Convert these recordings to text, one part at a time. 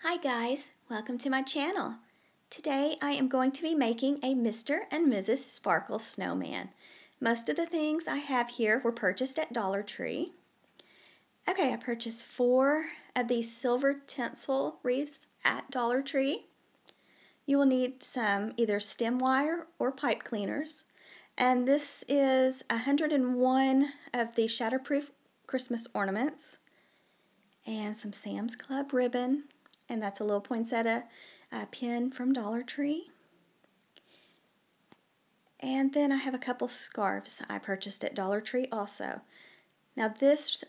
Hi guys, welcome to my channel. Today I am going to be making a Mr. and Mrs. Sparkle snowman. Most of the things I have here were purchased at Dollar Tree. Okay, I purchased 4 of these silver tinsel wreaths at Dollar Tree. You will need some either stem wire or pipe cleaners. And this is 101 of the shatterproof Christmas ornaments and some Sam's Club ribbon. And that's a little poinsettia pin from Dollar Tree. And then I have a couple scarves I purchased at Dollar Tree also. Now this,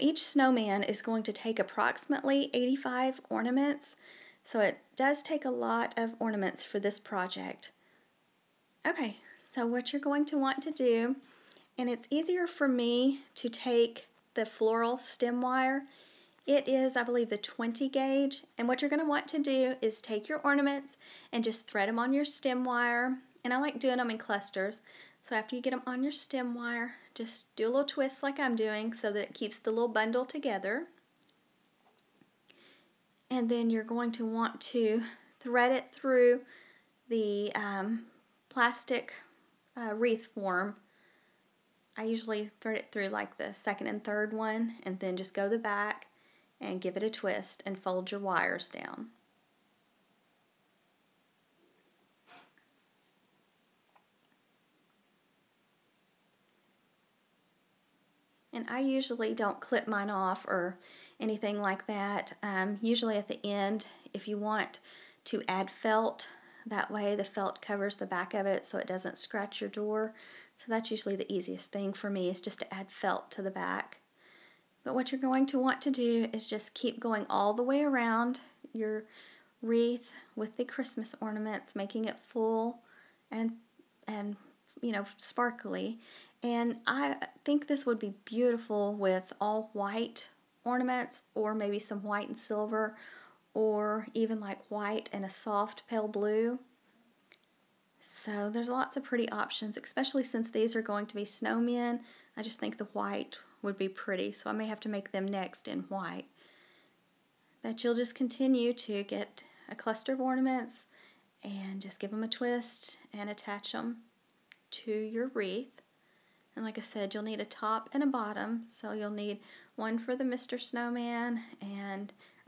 each snowman is going to take approximately 85 ornaments, so it does take a lot of ornaments for this project. Okay, so what you're going to want to do, and it's easier for me to take the floral stem wire. It is, I believe, the 20 gauge, and what you're going to want to do is take your ornaments and just thread them on your stem wire, and I like doing them in clusters. So after you get them on your stem wire, just do a little twist like I'm doing so that it keeps the little bundle together. And then you're going to want to thread it through the plastic wreath form. I usually thread it through like the second and third one, and then just go the back and give it a twist and fold your wires down. And I usually don't clip mine off or anything like that. Usually at the end, if you want to add felt, that way the felt covers the back of it so it doesn't scratch your door. So that's usually the easiest thing for me, is just to add felt to the back. But what you're going to want to do is just keep going all the way around your wreath with the Christmas ornaments, making it full and sparkly. And I think this would be beautiful with all white ornaments, or maybe some white and silver, or even like white and a soft pale blue. So there's lots of pretty options, especially since these are going to be snowmen. I just think the white would be pretty, so I may have to make them next in white. But you'll just continue to get a cluster of ornaments and just give them a twist and attach them to your wreath. And like I said, you'll need a top and a bottom, so you'll need one for the Mr. Snowman,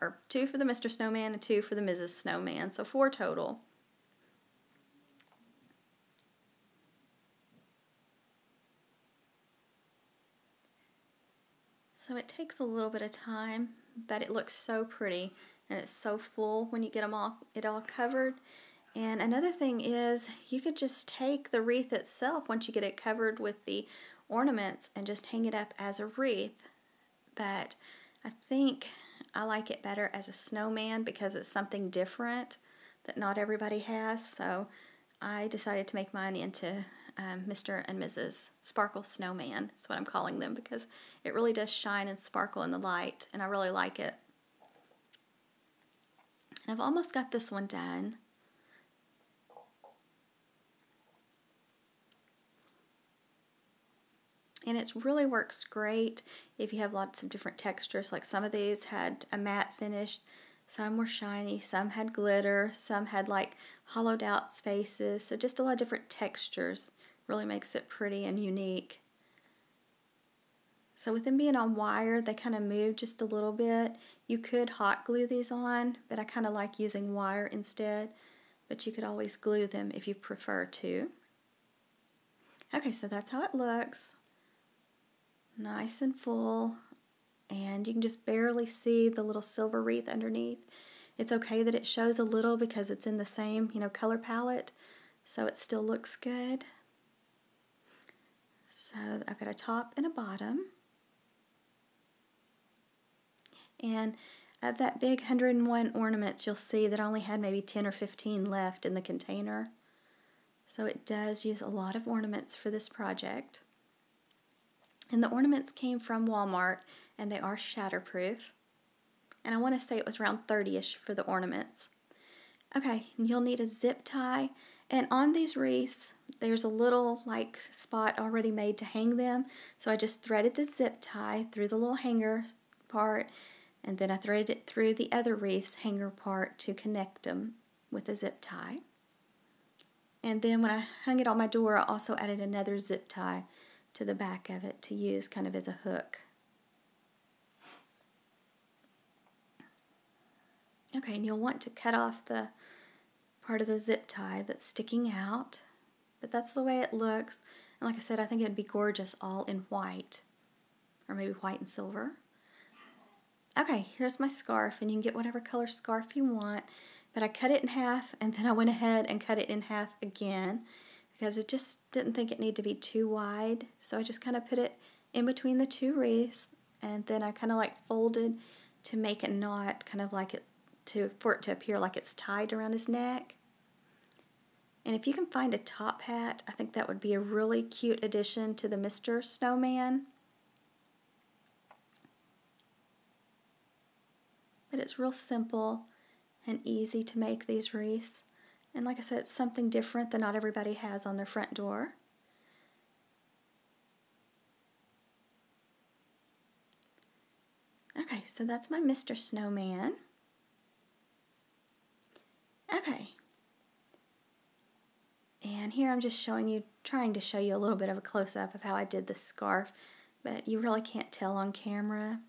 or 2 for the Mr. Snowman and 2 for the Mrs. Snowman, so 4 total. So it takes a little bit of time, but it looks so pretty, and it's so full when you get it all covered. And another thing is, you could just take the wreath itself once you get it covered with the ornaments and just hang it up as a wreath. But I think I like it better as a snowman because it's something different that not everybody has. So I decided to make mine into Mr. and Mrs. Sparkle Snowman. That's what I'm calling them, because it really does shine and sparkle in the light, and I really like it. And I've almost got this one done. And it really works great if you have lots of different textures. Like some of these had a matte finish, some were shiny, some had glitter, some had like hollowed out spaces. So just a lot of different textures really makes it pretty and unique. So with them being on wire, they kind of move just a little bit. You could hot glue these on, but I kind of like using wire instead. But you could always glue them if you prefer to. Okay, so that's how it looks. Nice and full, and you can just barely see the little silver wreath underneath. It's okay that it shows a little because it's in the same, color palette, so it still looks good. So I've got a top and a bottom. And of that big 101 ornaments, you'll see that I only had maybe 10 or 15 left in the container. So it does use a lot of ornaments for this project. And the ornaments came from Walmart, and they are shatterproof. And I want to say it was around 30-ish for the ornaments. Okay, and you'll need a zip tie. And on these wreaths, there's a little like spot already made to hang them. So I just threaded the zip tie through the little hanger part And then I threaded it through the other wreath's hanger part to connect them with a zip tie. And then when I hung it on my door, I also added another zip tie to the back of it to use kind of as a hook. Okay, and you'll want to cut off the part of the zip tie that's sticking out, but that's the way it looks. And like I said, I think it'd be gorgeous all in white, or maybe white and silver. Okay, here's my scarf, and you can get whatever color scarf you want, but I cut it in half, and then I went ahead and cut it in half again because I just didn't think it needed to be too wide, so I just kind of put it in between the two wreaths, and then I kind of like folded to make a knot, kind of like it for it to appear like it's tied around his neck. And if you can find a top hat, I think that would be a really cute addition to the Mr. Snowman. But it's real simple and easy to make these wreaths. And like I said, it's something different that not everybody has on their front door. Okay, so that's my Mr. Snowman. Okay. And here I'm just trying to show you a little bit of a close-up of how I did the scarf, but you really can't tell on camera.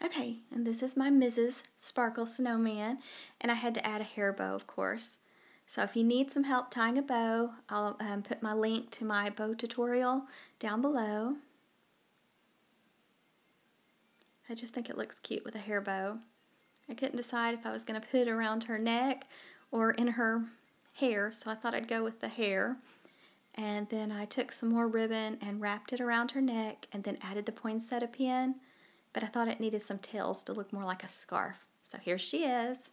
Okay, and this is my Mrs. Sparkle Snowman, and I had to add a hair bow, of course. So if you need some help tying a bow, I'll put my link to my bow tutorial down below. I just think it looks cute with a hair bow. I couldn't decide if I was going to put it around her neck or in her hair, so I thought I'd go with the hair. And then I took some more ribbon and wrapped it around her neck and then added the poinsettia pin. But I thought it needed some tails to look more like a scarf. So here she is.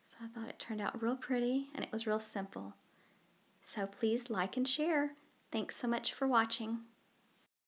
So I thought it turned out real pretty and it was real simple. So please like and share. Thanks so much for watching.